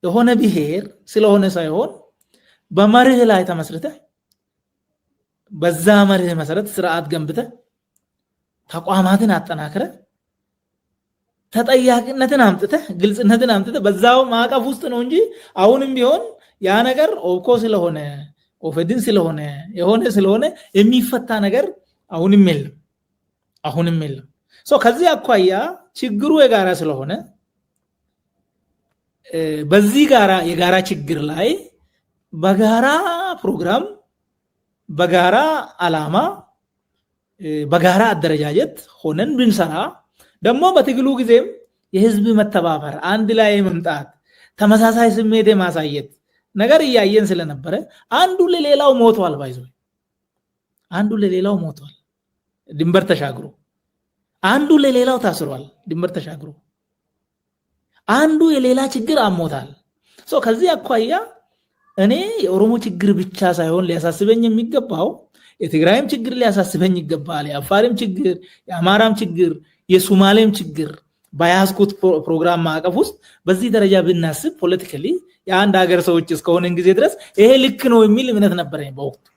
የሆነ ብሔር ስለሆነ ሳይሆን በመርህ ላይ ተመስርተ በዛ መርህ መሰረት ስርዓት ገንብተ ተቋማትን አጠናክረ ተጠያቂነትን አምጥተ ግልጽነትን አምጥተ በዛው ማዕቀፍ ውስጥ ነው እንጂ አሁንም ቢሆን ያ ነገር ኦብኮ ስለሆነ ኦፌድን ስለሆነ የሆነ ስለሆነ የሚፈታ ነገር አሁንም የለም ከዚህ አኳያ ችግሩ የጋራ ስለሆነ በዚህ ጋራ የጋራ ችግር ላይ በጋራ ፕሮግራም በጋራ አላማ በጋራ አደረጃጀት ሆነን ብንሰራ ደግሞ በትግሉ ጊዜም የህዝብ መተባበር አንድ ላይ መምጣት ተመሳሳይ ስሜት ማሳየት ነገር እያየን ስለነበረ አንዱ ለሌላው ሞቷል አንዱ ለሌላው ሞቷል ድንበር ተሻግሮ አንዱ ለሌላው ታስሯል ድንበር ተሻግሮ አንዱ የሌላ ችግር አሞታል ከዚህ አኳያ እኔ የኦሮሞ ችግር ብቻ ሳይሆን ሊያሳስበኝ የሚገባው የትግራይም ችግር ሊያሳስበኝ ይገባል የአፋርም ችግር የአማራም ችግር የሶማሌም ችግር ባያስኩት ፕሮግራም ማዕቀፍ ውስጥ በዚህ ደረጃ ብናስብ ፖለቲካሊ የአንድ ሀገር ሰዎች እስከሆነን ጊዜ ድረስ ይሄ ልክ ነው የሚል እምነት ነበረኝ በወቅቱ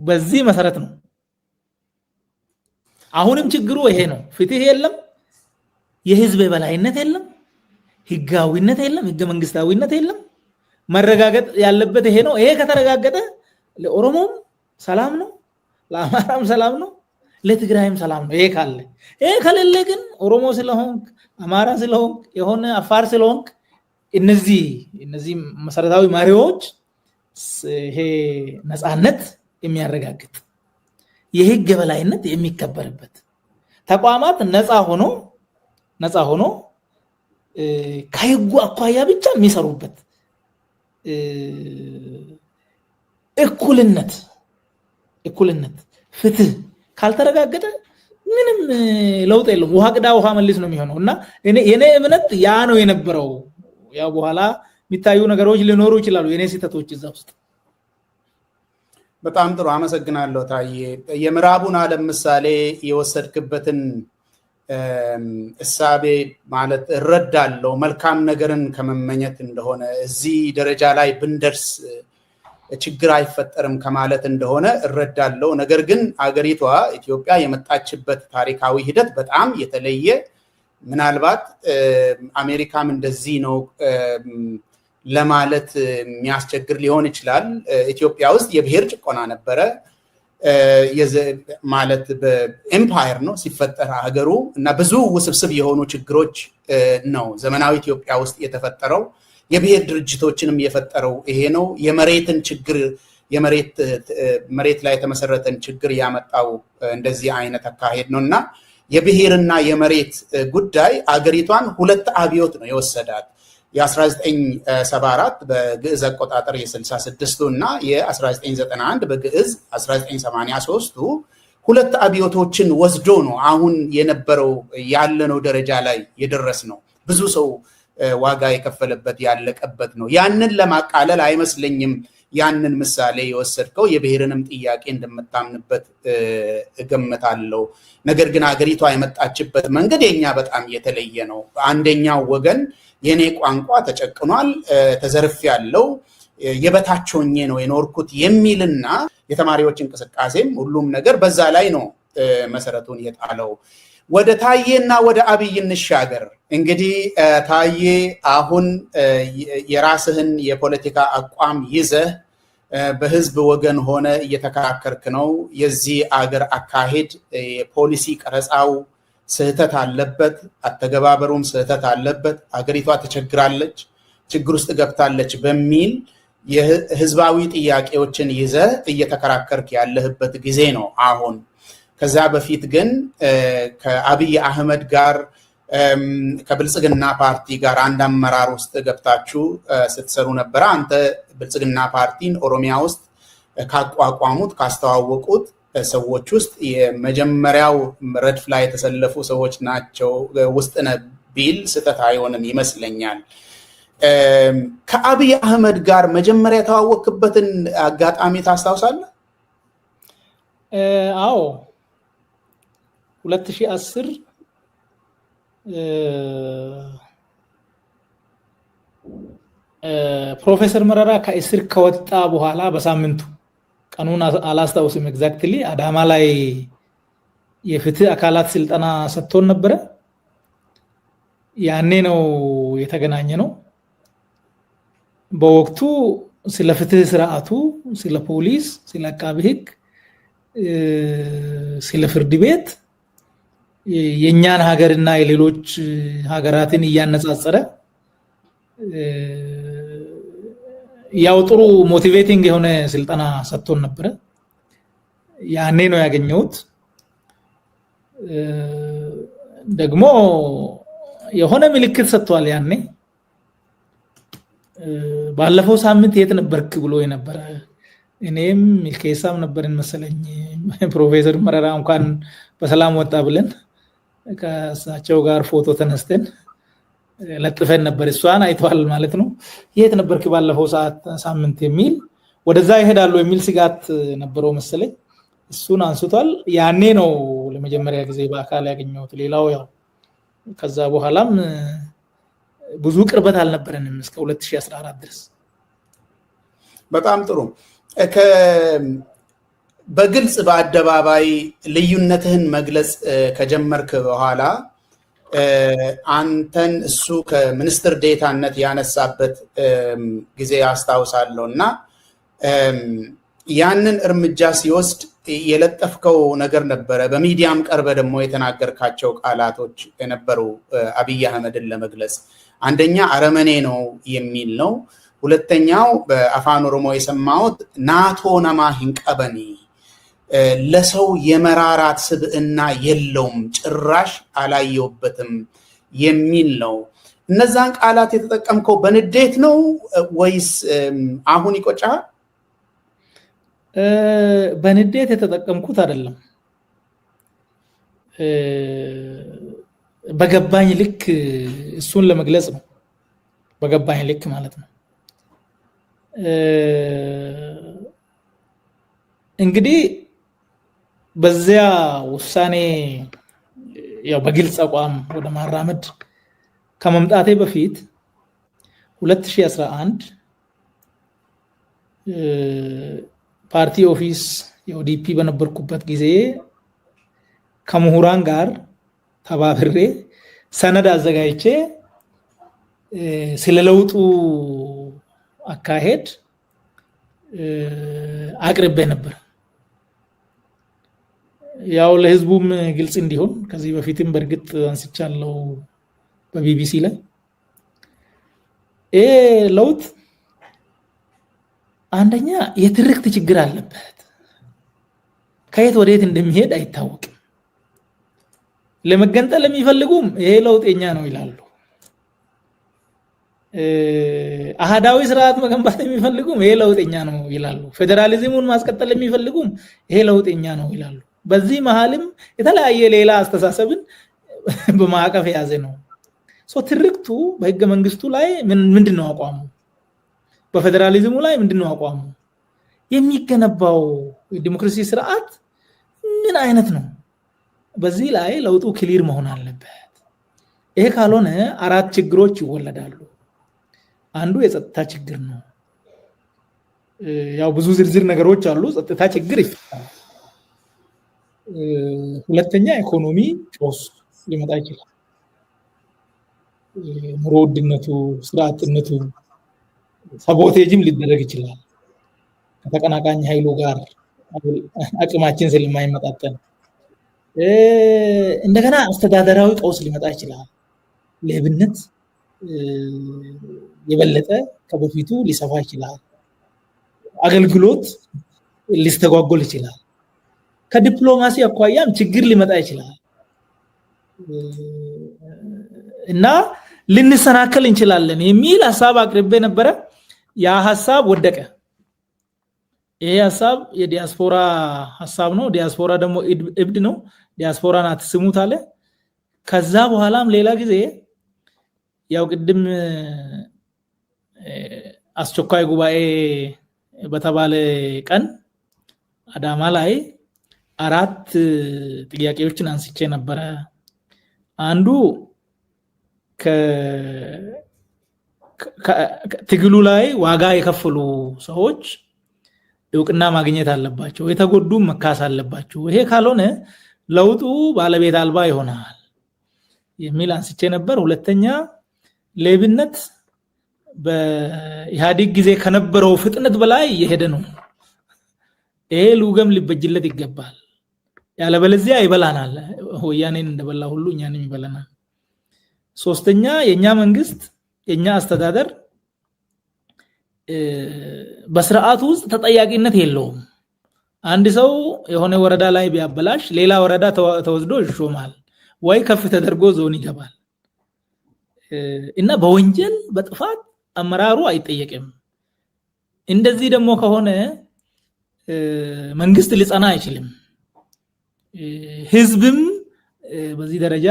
በዚህ መሰረት ነው አሁንም ችግሩ ይሄ ነው ፍትህ የለም የህዝብ የበላይነት የለም ህጋዊነት የለም ህገ መንግስታዊነት የለም መረጋገጥ ያለበት ይሄ ነው ይሄ ከተረጋገጠ ለኦሮሞም ሰላም ነው ለአማራም ሰላም ነው ለትግራይም ሰላም ነው ይሄ ከሌለ ግን ኦሮሞ ስለሆንክ አማራ ስለሆንክ የሆነ አፋር ስለሆንክ እነዚህ መሰረታዊ ማሪዎች ይሄ ነፃነት የሚያረጋግጥ የህግ የበላይነት የሚከበርበት ተቋማት ነፃ ሆኖ ከህጉ አኳያ ብቻ የሚሰሩበት እኩልነት ፍትህ ካልተረጋገጠ ምንም ለውጥ የለም ውሃ ቅዳ ውሃ መልስ ነው የሚሆነውና የኔ እምነት ያ ነው የነበረው ያው በኋላ የሚታዩ ነገሮች ሊኖሩ ይችላሉ የኔ ስህተቶች እዛ ውስጥ በጣም ጥሩ አመሰግናለሁ ታዬ የምዕራቡን ዓለም ምሳሌ የወሰድክበትን እሳቤ ማለት እረዳለሁ መልካም ነገርን ከመመኘት እንደሆነ እዚህ ደረጃ ላይ ብንደርስ ችግር አይፈጠርም ከማለት እንደሆነ እረዳለሁ ነገር ግን አገሪቷ ኢትዮጵያ የመጣችበት ታሪካዊ ሂደት በጣም የተለየ ምናልባት አሜሪካም እንደዚህ ነው ለማለት የሚያስቸግር ሊሆን ይችላል ኢትዮጵያ ውስጥ የብሔር ጭቆና ነበረ ማለት በኤምፓየር ነው ሲፈጠር ሀገሩ እና ብዙ ውስብስብ የሆኑ ችግሮች ነው ዘመናዊ ኢትዮጵያ ውስጥ የተፈጠረው የብሔር ድርጅቶችንም የፈጠረው ይሄ ነው የመሬትን ችግር መሬት ላይ የተመሰረተን ችግር ያመጣው እንደዚህ አይነት አካሄድ ነውና የብሔርና የመሬት ጉዳይ አገሪቷን ሁለት አብዮት ነው የወሰዳት የ1974 በግዕዝ አቆጣጠር የ66 እና የ1991 በግዕዝ 1983 ሁለት አብዮቶችን ወስዶ ነው አሁን የነበረው ያለነው ደረጃ ላይ የደረስ ነው ብዙ ሰው ዋጋ የከፈለበት ያለቀበት ነው ያንን ለማቃለል አይመስለኝም ያንን ምሳሌ የወሰድከው የብሔርንም ጥያቄ እንደምታምንበት እገምታለሁ ነገር ግን አገሪቷ የመጣችበት መንገድ የኛ በጣም የተለየ ነው አንደኛው ወገን የኔ ቋንቋ ተጨቅኗል ተዘርፍ ያለው የበታቾኜ ነው የኖርኩት የሚልና የተማሪዎች እንቅስቃሴም ሁሉም ነገር በዛ ላይ ነው መሰረቱን የጣለው ወደ ታዬና ወደ አብይ እንሻገር እንግዲህ ታዬ አሁን የራስህን የፖለቲካ አቋም ይዘህ በህዝብ ወገን ሆነ እየተከራከርክ ነው የዚህ አገር አካሄድ የፖሊሲ ቀረጻው ስህተት አለበት አተገባበሩም ስህተት አለበት አገሪቷ ተቸግራለች ችግር ውስጥ ገብታለች በሚል የህዝባዊ ጥያቄዎችን ይዘህ እየተከራከርክ ያለህበት ጊዜ ነው አሁን ከዛ በፊት ግን ከአብይ አህመድ ጋር ከብልጽግና ፓርቲ ጋር አንድ አመራር ውስጥ ገብታችሁ ስትሰሩ ነበር አንተ ብልጽግና ፓርቲን ኦሮሚያ ውስጥ ካቋቋሙት ካስተዋወቁት ሰዎች ውስጥ የመጀመሪያው ረድፍ ላይ የተሰለፉ ሰዎች ናቸው ውስጥ ነቢል ስተት አይሆንም ይመስለኛል ከአብይ አህመድ ጋር መጀመሪያ ተዋወቅበትን አጋጣሚ ታስታውሳለህ አዎ 2010 ፕሮፌሰር መረራ ከእስር ከወጣ በኋላ በሳምንቱ ቀኑን አላስታውስም ኤግዛክትሊ አዳማ ላይ የፍትህ አካላት ስልጠና ሰጥቶን ነበረ። ያኔ ነው የተገናኘ ነው። በወቅቱ ስለ ፍትህ ስርዓቱ፣ ስለ ፖሊስ፣ ስለ አቃቤ ህግ፣ ስለ ፍርድ ቤት የኛን ሀገርና የሌሎች ሀገራትን እያነጻጸረ ያው ጥሩ ሞቲቬቲንግ የሆነ ስልጠና ሰጥቶን ነበረ። ያኔ ነው ያገኘሁት። ደግሞ የሆነ ምልክት ሰጥቷል። ያኔ ባለፈው ሳምንት የት ነበርክ ብሎ የነበረ እኔም ሚልኬሳም ነበርን መሰለኝ ፕሮፌሰር መረራ እንኳን በሰላም ወጣ ብለን ከእሳቸው ጋር ፎቶ ተነስተን ለጥፈን ነበር። እሷን አይቷል ማለት ነው። የት ነበርክ ባለፈው ሳምንት የሚል ወደዛ ይሄዳሉ የሚል ስጋት ነበረው መሰለኝ። እሱን አንስቷል። ያኔ ነው ለመጀመሪያ ጊዜ በአካል ያገኘሁት። ሌላው ያው ከዛ በኋላም ብዙ ቅርበት አልነበረንም እስከ 2014 ድረስ። በጣም ጥሩ። በግልጽ በአደባባይ ልዩነትህን መግለጽ ከጀመርክ በኋላ አንተን እሱ ከሚኒስትር ዴታነት ያነሳበት ጊዜ አስታውሳለሁ እና ያንን እርምጃ ሲወስድ የለጠፍከው ነገር ነበረ። በሚዲያም ቀርበ ደግሞ የተናገርካቸው ቃላቶች የነበሩ አብይ አህመድን ለመግለጽ አንደኛ አረመኔ ነው የሚል ነው። ሁለተኛው በአፋን ኦሮሞ የሰማሁት ናቶ ነማ ሂንቀበኒ ለሰው የመራራት ስብዕና የለውም ጭራሽ አላየውበትም የሚል ነው። እነዛን ቃላት የተጠቀምከው በንዴት ነው ወይስ አሁን ይቆጫል? በንዴት የተጠቀምኩት አይደለም። በገባኝ ልክ እሱን ለመግለጽ ነው። በገባኝ ልክ ማለት ነው። እንግዲህ በዚያ ውሳኔ ያው በግልጽ አቋም ወደ ማራመድ ከመምጣቴ በፊት 2011 ፓርቲ ኦፊስ የኦዲፒ በነበርኩበት ጊዜ ከምሁራን ጋር ተባብሬ ሰነድ አዘጋጅቼ ስለለውጡ አካሄድ አቅርቤ ነበር። ያው ለህዝቡም ግልጽ እንዲሆን ከዚህ በፊትም በእርግጥ አንስቻለሁ በቢቢሲ ላይ ለውጥ አንደኛ የትርክት ችግር አለበት። ከየት ወዴት እንደሚሄድ አይታወቅም። ለመገንጠል የሚፈልጉም ይሄ ለውጥኛ ነው ይላሉ። አሃዳዊ ስርዓት መገንባት የሚፈልጉም ይሄ ለውጥኛ ነው ይላሉ። ፌደራሊዝሙን ማስቀጠል የሚፈልጉም ይሄ ለውጥኛ ነው ይላሉ። በዚህ መሃልም የተለያየ ሌላ አስተሳሰብን በማዕቀፍ የያዘ ነው። ትርክቱ በህገ መንግስቱ ላይ ምንድነው አቋሙ? በፌደራሊዝሙ ላይ ምንድነው አቋሙ? የሚገነባው የዲሞክራሲ ስርዓት ምን አይነት ነው? በዚህ ላይ ለውጡ ክሊር መሆን አለበት። ይሄ ካልሆነ አራት ችግሮች ይወለዳሉ። አንዱ የጸጥታ ችግር ነው። ያው ብዙ ዝርዝር ነገሮች አሉ። ጸጥታ ችግር ይፈታል። ሁለተኛ ኢኮኖሚ ጦስ ሊመጣ ይችላል። ኑሮ ውድነቱ፣ ስራ አጥነቱ፣ ሳቦቴጅም ሊደረግ ይችላል ከተቀናቃኝ ኃይሉ ጋር አቅማችን ስለማይመጣጠን። እንደገና አስተዳደራዊ ቀውስ ሊመጣ ይችላል። ሌብነት የበለጠ ከበፊቱ ሊሰፋ ይችላል። አገልግሎት ሊስተጓጎል ይችላል። ከዲፕሎማሲ አኳያም ችግር ሊመጣ ይችላል እና ልንሰናከል እንችላለን የሚል ሐሳብ አቅርቤ ነበረ። ያ ሐሳብ ወደቀ። ይሄ ሐሳብ የዲያስፖራ ሐሳብ ነው። ዲያስፖራ ደግሞ እብድ ነው። ዲያስፖራን አትስሙት አለ። ከዛ በኋላም ሌላ ጊዜ ያው ቅድም አስቸኳይ ጉባኤ በተባለ ቀን አዳማ ላይ አራት ጥያቄዎችን አንስቼ ነበረ። አንዱ ትግሉ ላይ ዋጋ የከፈሉ ሰዎች እውቅና ማግኘት አለባቸው። የተጎዱ መካስ አለባቸው። ይሄ ካልሆነ ለውጡ ባለቤት አልባ ይሆናል የሚል አንስቼ ነበር። ሁለተኛ ሌብነት በኢህአዴግ ጊዜ ከነበረው ፍጥነት በላይ እየሄደ ነው። ይሄ ልውገም ሊበጅለት ይገባል። ያለበለዚያ ይበላናል። ወያኔን እንደበላ ሁሉ እኛንም ይበላናል። ሶስተኛ የኛ መንግስት የኛ አስተዳደር በስርዓቱ ውስጥ ተጠያቂነት የለውም። አንድ ሰው የሆነ ወረዳ ላይ ቢያበላሽ ሌላ ወረዳ ተወስዶ ይሾማል ወይ ከፍ ተደርጎ ዞን ይገባል እና በወንጀል በጥፋት አመራሩ አይጠየቅም። እንደዚህ ደግሞ ከሆነ መንግስት ሊጸና አይችልም። ህዝብም በዚህ ደረጃ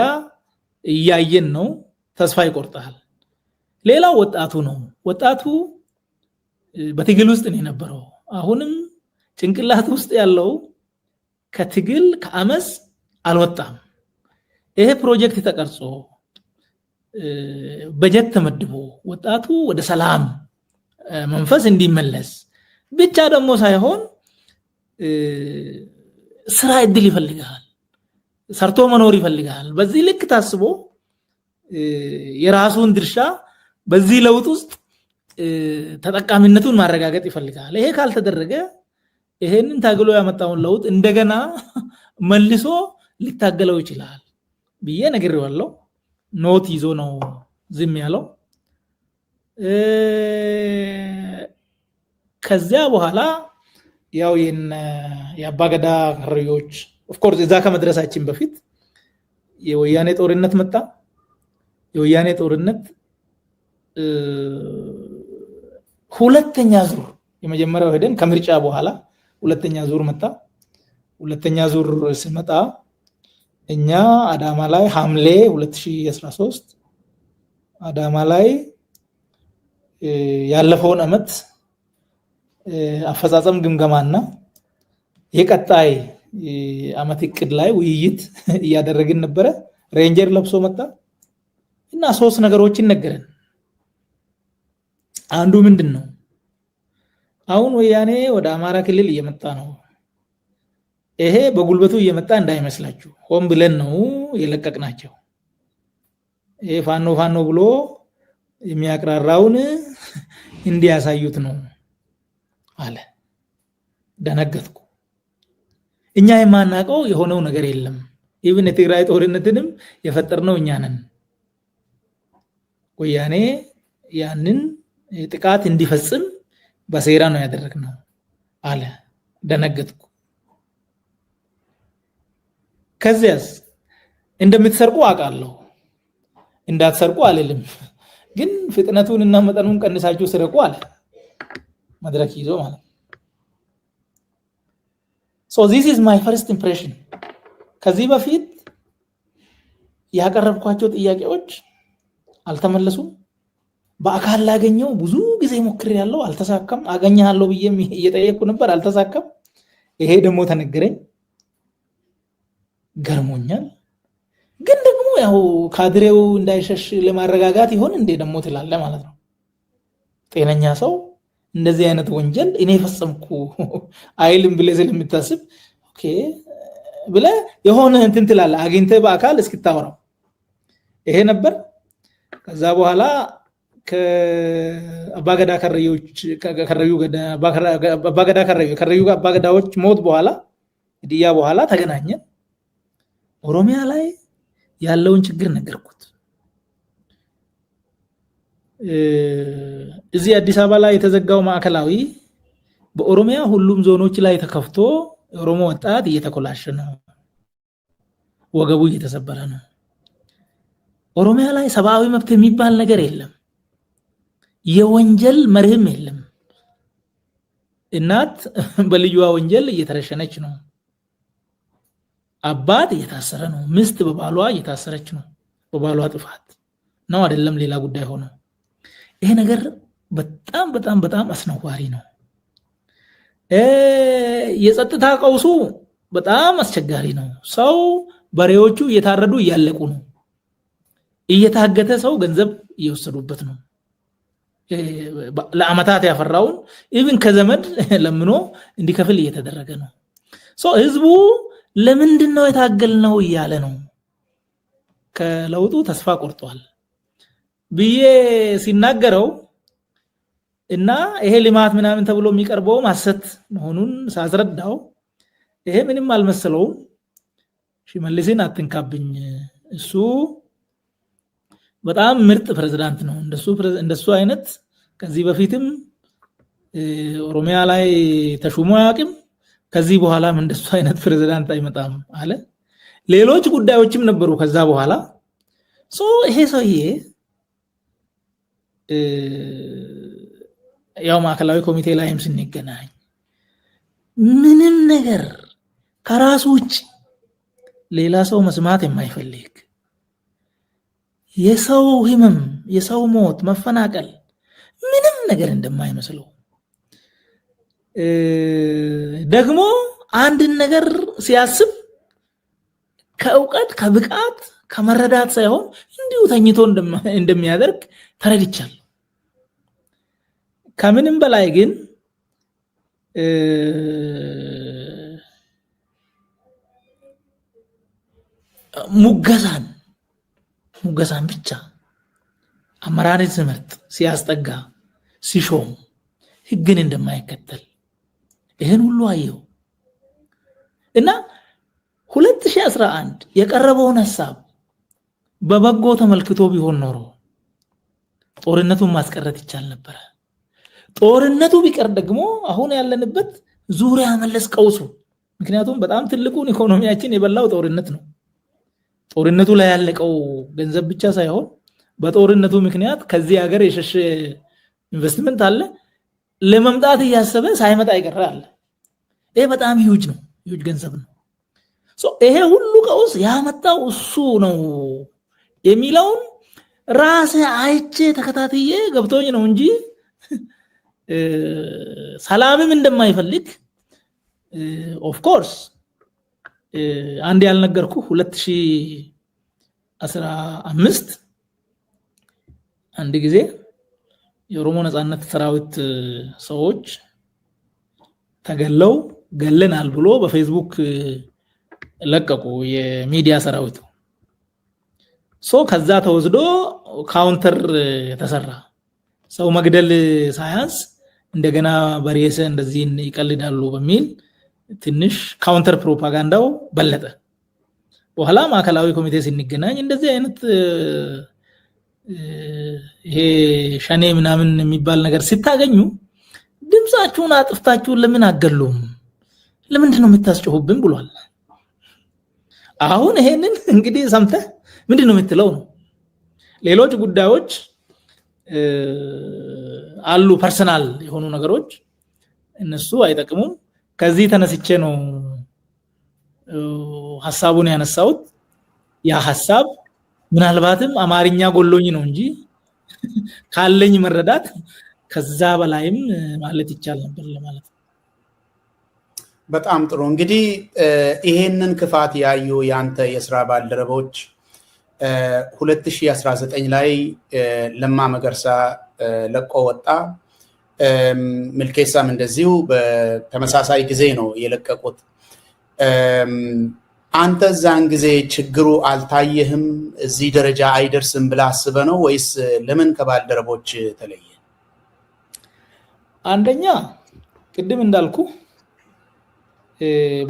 እያየን ነው፣ ተስፋ ይቆርጣል። ሌላው ወጣቱ ነው። ወጣቱ በትግል ውስጥ ነው የነበረው። አሁንም ጭንቅላት ውስጥ ያለው ከትግል ከአመስ አልወጣም። ይሄ ፕሮጀክት ተቀርጾ በጀት ተመድቦ ወጣቱ ወደ ሰላም መንፈስ እንዲመለስ ብቻ ደግሞ ሳይሆን ስራ እድል ይፈልጋል፣ ሰርቶ መኖር ይፈልጋል። በዚህ ልክ ታስቦ የራሱን ድርሻ በዚህ ለውጥ ውስጥ ተጠቃሚነቱን ማረጋገጥ ይፈልጋል። ይሄ ካልተደረገ ይሄንን ታግሎ ያመጣውን ለውጥ እንደገና መልሶ ሊታገለው ይችላል ብዬ ነግሬዋለሁ። ኖት ይዞ ነው ዝም ያለው። ከዚያ በኋላ ያው የአባገዳ ከረዮች ኦፍ ኮርስ እዛ ከመድረሳችን በፊት የወያኔ ጦርነት መጣ። የወያኔ ጦርነት ሁለተኛ ዙር የመጀመሪያው ሄደን ከምርጫ በኋላ ሁለተኛ ዙር መጣ። ሁለተኛ ዙር ሲመጣ እኛ አዳማ ላይ ሐምሌ 2013 አዳማ ላይ ያለፈውን አመት አፈጻጸም ግምገማና የቀጣይ አመት እቅድ ላይ ውይይት እያደረግን ነበረ። ሬንጀር ለብሶ መጣ እና ሶስት ነገሮችን ነገረን። አንዱ ምንድነው? አሁን ወያኔ ወደ አማራ ክልል እየመጣ ነው። ይሄ በጉልበቱ እየመጣ እንዳይመስላችሁ፣ ሆን ብለን ነው የለቀቅናቸው። ይሄ ፋኖ ብሎ የሚያቅራራውን እንዲያሳዩት ነው አለ። ደነገጥኩ። እኛ የማናውቀው የሆነው ነገር የለም። ኢቭን የትግራይ ጦርነትንም የፈጠርነው እኛ ነን። ወያኔ ያንን ጥቃት እንዲፈጽም በሴራ ነው ያደረግነው አለ። ደነገጥኩ። ከዚያስ እንደምትሰርቁ አውቃለሁ፣ እንዳትሰርቁ አልልም፣ ግን ፍጥነቱን እና መጠኑን ቀንሳችሁ ስረቁ አለ። መድረክ ይዞ ማለት so this is my first impression። ከዚህ በፊት ያቀረብኳቸው ጥያቄዎች አልተመለሱም። በአካል ላገኘው ብዙ ጊዜ ሞክሬያለሁ፣ አልተሳካም። አገኘሃለሁ ብዬም እየጠየቅኩ ነበር፣ አልተሳካም። ይሄ ደግሞ ተነገረኝ፣ ገርሞኛል። ግን ደግሞ ያው ካድሬው እንዳይሸሽ ለማረጋጋት ይሆን እንዴ ደግሞ ትላለህ ማለት ነው። ጤነኛ ሰው እንደዚህ አይነት ወንጀል እኔ ፈጸምኩ አይልም ብለህ ስለምታስብ ኦኬ ብለህ የሆነ እንትን ትላለህ፣ አግኝተህ በአካል እስክታወራው። ይሄ ነበር። ከዛ በኋላ ከአባገዳ ከረዮች አባገዳዎች ሞት በኋላ ግድያ በኋላ ተገናኘን። ኦሮሚያ ላይ ያለውን ችግር ነገርኩት። እዚህ አዲስ አበባ ላይ የተዘጋው ማዕከላዊ በኦሮሚያ ሁሉም ዞኖች ላይ ተከፍቶ ኦሮሞ ወጣት እየተኮላሸ ነው፣ ወገቡ እየተሰበረ ነው። ኦሮሚያ ላይ ሰብአዊ መብት የሚባል ነገር የለም፣ የወንጀል መርህም የለም። እናት በልዩዋ ወንጀል እየተረሸነች ነው፣ አባት እየታሰረ ነው፣ ሚስት በባሏ እየታሰረች ነው። በባሏ ጥፋት ነው አይደለም ሌላ ጉዳይ ሆኖ። ይሄ ነገር በጣም በጣም በጣም አስነዋሪ ነው። የጸጥታ ቀውሱ በጣም አስቸጋሪ ነው። ሰው በሬዎቹ እየታረዱ እያለቁ ነው። እየታገተ ሰው ገንዘብ እየወሰዱበት ነው። ለአመታት ያፈራውን ኢቭን ከዘመድ ለምኖ እንዲከፍል እየተደረገ ነው። ህዝቡ ለምንድነው የታገልነው እያለ ነው። ከለውጡ ተስፋ ቆርጧል ብዬ ሲናገረው እና ይሄ ልማት ምናምን ተብሎ የሚቀርበው ማሰት መሆኑን ሳስረዳው ይሄ ምንም አልመሰለውም። ሽመልስን አትንካብኝ፣ እሱ በጣም ምርጥ ፕሬዝዳንት ነው፣ እንደሱ አይነት ከዚህ በፊትም ኦሮሚያ ላይ ተሹሞ አያውቅም፣ ከዚህ በኋላም እንደሱ አይነት ፕሬዝዳንት አይመጣም አለ። ሌሎች ጉዳዮችም ነበሩ ከዛ በኋላ። ይሄ ሰውዬ ያው ማዕከላዊ ኮሚቴ ላይም ስንገናኝ ምንም ነገር ከራሱ ውጭ ሌላ ሰው መስማት የማይፈልግ የሰው ህመም፣ የሰው ሞት፣ መፈናቀል ምንም ነገር እንደማይመስለው ደግሞ አንድን ነገር ሲያስብ ከእውቀት ከብቃት ከመረዳት ሳይሆን እንዲሁ ተኝቶ እንደሚያደርግ ተረድቻለሁ። ከምንም በላይ ግን ሙገሳን ብቻ አመራርን ሲመርጥ ሲያስጠጋ ሲሾም ህግን እንደማይከተል ይሄን ሁሉ አየው እና 2011 የቀረበውን ሐሳብ በበጎ ተመልክቶ ቢሆን ኖሮ ጦርነቱን ማስቀረት ይቻል ነበር። ጦርነቱ ቢቀር ደግሞ አሁን ያለንበት ዙሪያ መለስ ቀውሱ፣ ምክንያቱም በጣም ትልቁን ኢኮኖሚያችን የበላው ጦርነት ነው። ጦርነቱ ላይ ያለቀው ገንዘብ ብቻ ሳይሆን በጦርነቱ ምክንያት ከዚህ ሀገር የሸሸ ኢንቨስትመንት አለ፣ ለመምጣት እያሰበ ሳይመጣ ይቀር አለ። ይሄ በጣም ሂውጅ ነው፣ ሂውጅ ገንዘብ ነው። ይሄ ሁሉ ቀውስ ያመጣው እሱ ነው የሚለውን ራሴ አይቼ ተከታትዬ ገብቶኝ ነው እንጂ ሰላምም እንደማይፈልግ ኦፍ ኮርስ አንድ ያልነገርኩ 2015 አንድ ጊዜ የኦሮሞ ነጻነት ሰራዊት ሰዎች ተገለው ገለናል ብሎ በፌስቡክ ለቀቁ የሚዲያ ሰራዊቱ። ከዛ ተወስዶ ካውንተር ተሰራ። ሰው መግደል ሳያንስ እንደገና በሬሰ እንደዚህ ይቀልዳሉ በሚል ትንሽ ካውንተር ፕሮፓጋንዳው በለጠ። በኋላ ማዕከላዊ ኮሚቴ ሲንገናኝ እንደዚህ አይነት ይሄ ሸኔ ምናምን የሚባል ነገር ሲታገኙ ድምጻችሁን አጥፍታችሁን ለምን አገሉም? ለምንድን ነው የምታስጨሁብን ብሏል። አሁን ይሄንን እንግዲህ ሰምተህ ምንድነው የምትለው ነው። ሌሎች ጉዳዮች አሉ፣ ፐርሰናል የሆኑ ነገሮች እነሱ አይጠቅሙም። ከዚህ ተነስቼ ነው ሐሳቡን ያነሳሁት። ያ ሐሳብ ምናልባትም አማርኛ ጎሎኝ ነው እንጂ ካለኝ መረዳት ከዛ በላይም ማለት ይቻል ነበር ለማለት ነው። በጣም ጥሩ። እንግዲህ ይሄንን ክፋት ያዩ ያንተ የስራ ባልደረቦች 2019 ላይ ለማ መገርሳ ለቆ ወጣ። ምልኬሳም እንደዚሁ በተመሳሳይ ጊዜ ነው የለቀቁት። አንተ ዛን ጊዜ ችግሩ አልታየህም? እዚህ ደረጃ አይደርስም ብለህ አስበህ ነው ወይስ ለምን ከባልደረቦች ተለየ? አንደኛ ቅድም እንዳልኩ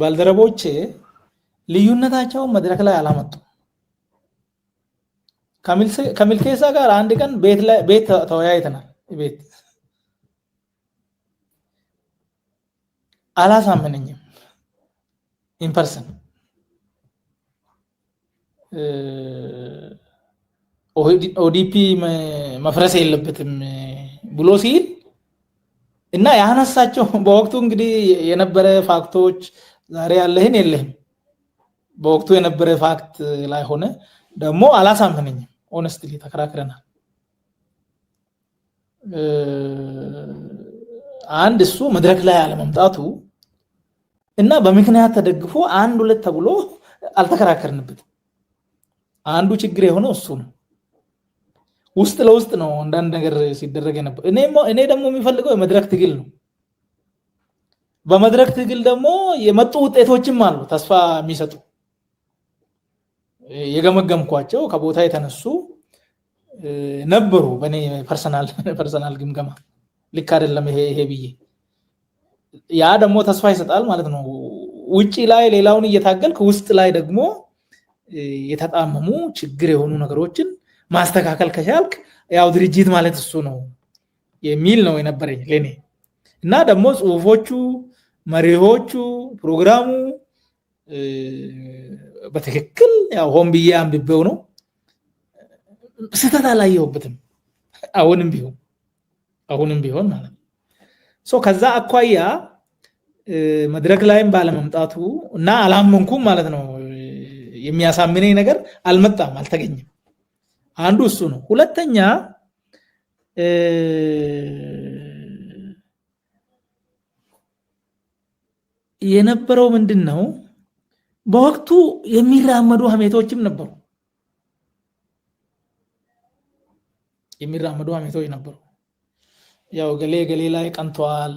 ባልደረቦቼ ልዩነታቸውን መድረክ ላይ አላመጡም። ከምልኬሳ ጋር አንድ ቀን ቤት ተወያይተናል። ቤት አላሳመነኝም። ኢንፐርሰን ኦዲፒ መፍረስ የለበትም ብሎ ሲል እና ያነሳቸው በወቅቱ እንግዲህ የነበረ ፋክቶች ዛሬ ያለህን የለህም። በወቅቱ የነበረ ፋክት ላይ ሆነ ደግሞ አላሳመነኝም። ኦነስትሊ ተከራክረናል። አንድ እሱ መድረክ ላይ አለመምጣቱ እና በምክንያት ተደግፎ አንድ ሁለት ተብሎ አልተከራከርንበትም። አንዱ ችግር የሆነው እሱ ነው። ውስጥ ለውስጥ ነው አንዳንድ ነገር ሲደረግ ነበር። እኔ ደግሞ የሚፈልገው የመድረክ ትግል ነው። በመድረክ ትግል ደግሞ የመጡ ውጤቶችም አሉ ተስፋ የሚሰጡ የገመገምኳቸው ከቦታ የተነሱ ነበሩ። በእኔ ፐርሰናል ግምገማ ልክ አይደለም ይሄ ብዬ ያ ደግሞ ተስፋ ይሰጣል ማለት ነው። ውጪ ላይ ሌላውን እየታገልክ ውስጥ ላይ ደግሞ የተጣመሙ ችግር የሆኑ ነገሮችን ማስተካከል ከቻልክ ያው ድርጅት ማለት እሱ ነው የሚል ነው የነበረኝ ለኔ። እና ደግሞ ጽሁፎቹ፣ መሪሆቹ፣ ፕሮግራሙ በትክክል ያው ሆን ብዬ አንብቤው ነው። ስህተት አላየሁበትም። አሁንም ቢሆን ማለት ነው። ከዛ አኳያ መድረክ ላይም ባለመምጣቱ እና አላመንኩም ማለት ነው። የሚያሳምነኝ ነገር አልመጣም፣ አልተገኘም። አንዱ እሱ ነው። ሁለተኛ የነበረው ምንድነው በወቅቱ የሚራመዱ ሀሜቶችም ነበሩ። ያው ገሌ ላይ ቀንቷል፣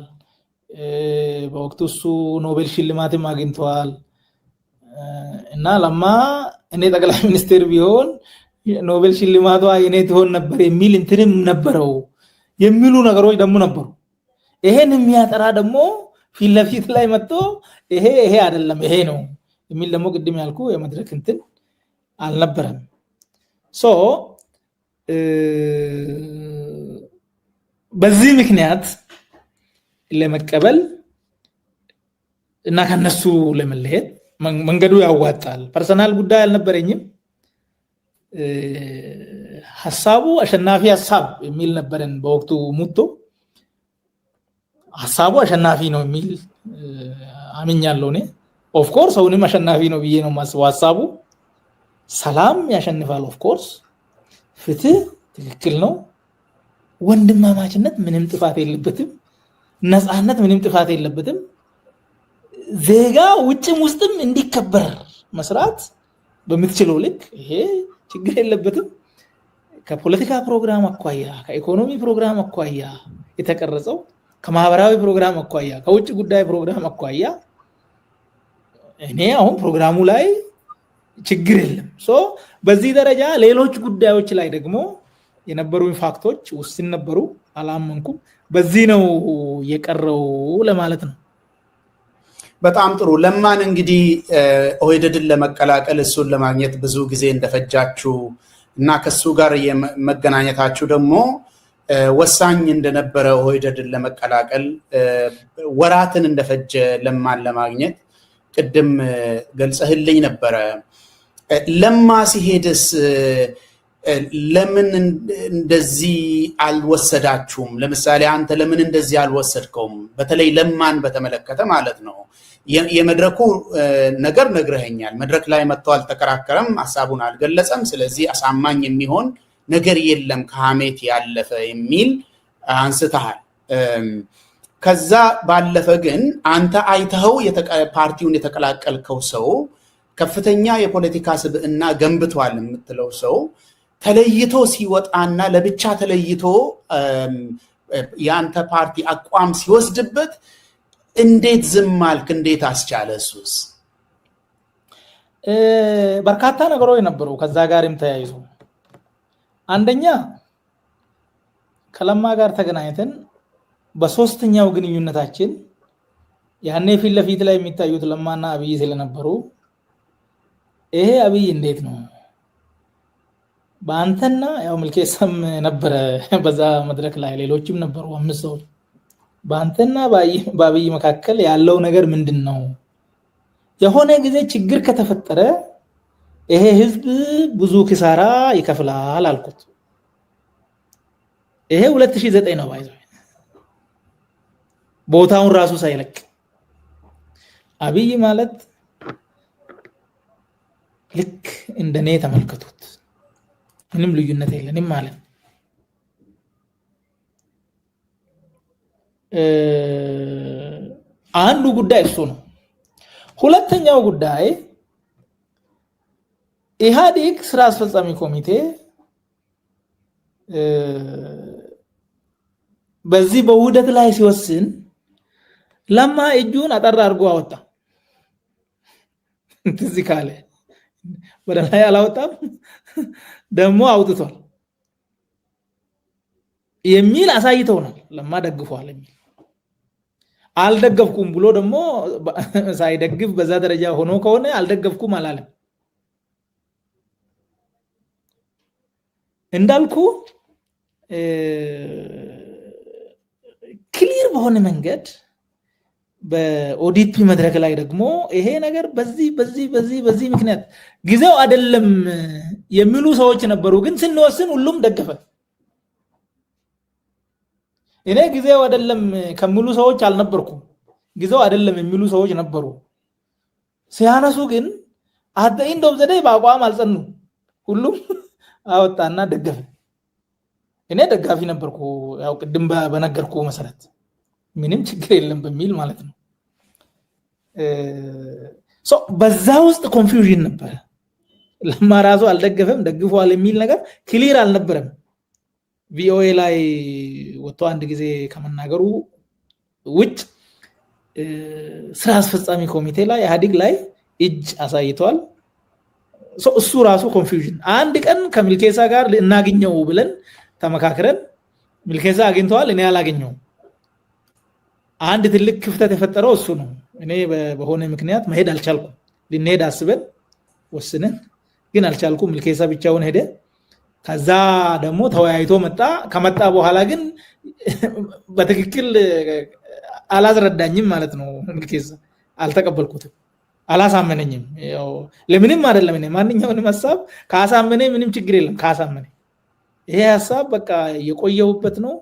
በወቅቱ እሱ ኖቤል ሽልማትም አግኝቷል እና ለማ እኔ ጠቅላይ ሚኒስትር ቢሆን ኖቤል ሽልማቷ የኔ ትሆን ነበር የሚል እንትንም ነበረው የሚሉ ነገሮች ደግሞ ነበሩ። ይሄን የሚያጠራ ደግሞ ፊት ለፊት ላይ መጥቶ ይሄ አይደለም ይሄ ነው የሚል ደግሞ ቅድም ያልኩ የመድረክ እንትን አልነበረም። በዚህ ምክንያት ለመቀበል እና ከነሱ ለመለየት መንገዱ ያዋጣል። ፐርሰናል ጉዳይ አልነበረኝም። ሐሳቡ አሸናፊ ሐሳብ የሚል ነበረን በወቅቱ ሙቶ ሐሳቡ አሸናፊ ነው የሚል አምኛለሁ እኔ። ኦፍ ኮርስ አሁንም አሸናፊ ነው ብዬ ነው የማስበው። ሐሳቡ ሰላም ያሸንፋል። ኦፍ ኮርስ ፍትህ ትክክል ነው። ወንድማማችነት ምንም ጥፋት የለበትም። ነፃነት ምንም ጥፋት የለበትም። ዜጋ ውጭም ውስጥም እንዲከበር መስራት በምትችለው ልክ ይሄ ችግር የለበትም። ከፖለቲካ ፕሮግራም አኳያ፣ ከኢኮኖሚ ፕሮግራም አኳያ የተቀረጸው፣ ከማህበራዊ ፕሮግራም አኳያ፣ ከውጭ ጉዳይ ፕሮግራም አኳያ እኔ አሁን ፕሮግራሙ ላይ ችግር የለም። በዚህ ደረጃ ሌሎች ጉዳዮች ላይ ደግሞ የነበሩ ፋክቶች ውስን ነበሩ፣ አላመንኩም። በዚህ ነው የቀረው ለማለት ነው። በጣም ጥሩ። ለማን እንግዲህ ኦህዴድን ለመቀላቀል እሱን ለማግኘት ብዙ ጊዜ እንደፈጃችሁ እና ከሱ ጋር የመገናኘታችሁ ደግሞ ወሳኝ እንደነበረ ኦህዴድን ለመቀላቀል ወራትን እንደፈጀ ለማን ለማግኘት ቅድም ገልጸህልኝ ነበረ። ለማ ሲሄድስ ለምን እንደዚህ አልወሰዳችሁም? ለምሳሌ አንተ ለምን እንደዚህ አልወሰድከውም? በተለይ ለማን በተመለከተ ማለት ነው። የመድረኩ ነገር ነግረኸኛል። መድረክ ላይ መጥቶ አልተከራከረም፣ ሐሳቡን አልገለጸም። ስለዚህ አሳማኝ የሚሆን ነገር የለም ከሐሜት ያለፈ የሚል አንስተሃል። ከዛ ባለፈ ግን አንተ አይተኸው ፓርቲውን የተቀላቀልከው ሰው ከፍተኛ የፖለቲካ ስብዕና ገንብቷል የምትለው ሰው ተለይቶ ሲወጣና ለብቻ ተለይቶ የአንተ ፓርቲ አቋም ሲወስድበት እንዴት ዝም አልክ? እንዴት አስቻለ? እሱስ በርካታ ነገሮች ነበሩ ከዛ ጋርም ተያይዞ። አንደኛ ከለማ ጋር ተገናኝተን በሶስተኛው ግንኙነታችን ያኔ ፊት ለፊት ላይ የሚታዩት ለማና አብይ ስለነበሩ ይሄ አብይ እንዴት ነው በአንተና ያው ምልኬሰም ነበረ በዛ መድረክ ላይ ሌሎችም ነበሩ 5 ሰዎች በአንተና በአብይ መካከል ያለው ነገር ምንድነው? የሆነ ጊዜ ችግር ከተፈጠረ ይሄ ህዝብ ብዙ ኪሳራ ይከፍላል አልኩት። ይሄ 2009 ነው ባይዘው ቦታውን ራሱ ሳይለቅ አብይ ማለት ልክ እንደኔ ተመልከቱት፣ ምንም ልዩነት የለንም ማለት አንዱ ጉዳይ እሱ ነው። ሁለተኛው ጉዳይ ኢህአዴግ ስራ አስፈጻሚ ኮሚቴ በዚህ በውህደት ላይ ሲወስን ለማ እጁን አጠር አድርጎ አወጣ። ትዝ ካለ ወደ ላይ አላወጣም ደግሞ አውጥቷል የሚል አሳይተውናል። ለማ ደግፏል የሚል አልደገፍኩም ብሎ ደግሞ ሳይደግፍ በዛ ደረጃ ሆኖ ከሆነ አልደገፍኩም አላለም። እንዳልኩ ክሊር በሆነ መንገድ በኦዲፒ መድረክ ላይ ደግሞ ይሄ ነገር በዚህ ምክንያት ጊዜው አይደለም የሚሉ ሰዎች ነበሩ። ግን ስንወስን ሁሉም ደገፈ። እኔ ጊዜው አይደለም ከሚሉ ሰዎች አልነበርኩም። ጊዜው አይደለም የሚሉ ሰዎች ነበሩ። ሲያነሱ ግን አደይን ዶብዘዴ በአቋም አልጸኑ። ሁሉም አወጣና ደገፈ። እኔ ደጋፊ ነበርኩ። ያው ቅድም በነገርኩ መሰረት ምንም ችግር የለም በሚል ማለት ነው። በዛ ውስጥ ኮንፊውዥን ነበር። ለማ ራሱ አልደገፈም ደግፏል የሚል ነገር ክሊር አልነበረም። ቪኦኤ ላይ ወጥቶ አንድ ጊዜ ከመናገሩ ውጭ ስራ አስፈጻሚ ኮሚቴ ላይ ኢህአዴግ ላይ እጅ አሳይቷል። እሱ ራሱ ኮንፊውዥን አንድ ቀን ከሚልኬሳ ጋር እናገኘው ብለን ተመካክረን ሚልኬሳ አግኝተዋል፣ እኔ አላገኘው። አንድ ትልቅ ክፍተት የፈጠረው እሱ ነው። እኔ በሆነ ምክንያት መሄድ አልቻልኩም። ልንሄድ አስበን ወስነን ግን አልቻልኩም። ሚልኬሳ ብቻውን ሄደ። ከዛ ደግሞ ተወያይቶ መጣ። ከመጣ በኋላ ግን በትክክል አላስረዳኝም ማለት ነው። ሚልኬሳ አልተቀበልኩትም፣ አላሳመነኝም። ያው ለምንም አይደለም። እኔ ማንኛውንም ሐሳብ ካሳመነ ምንም ችግር የለም። ካሳመነ ይሄ ሐሳብ በቃ የቆየውበት ነው።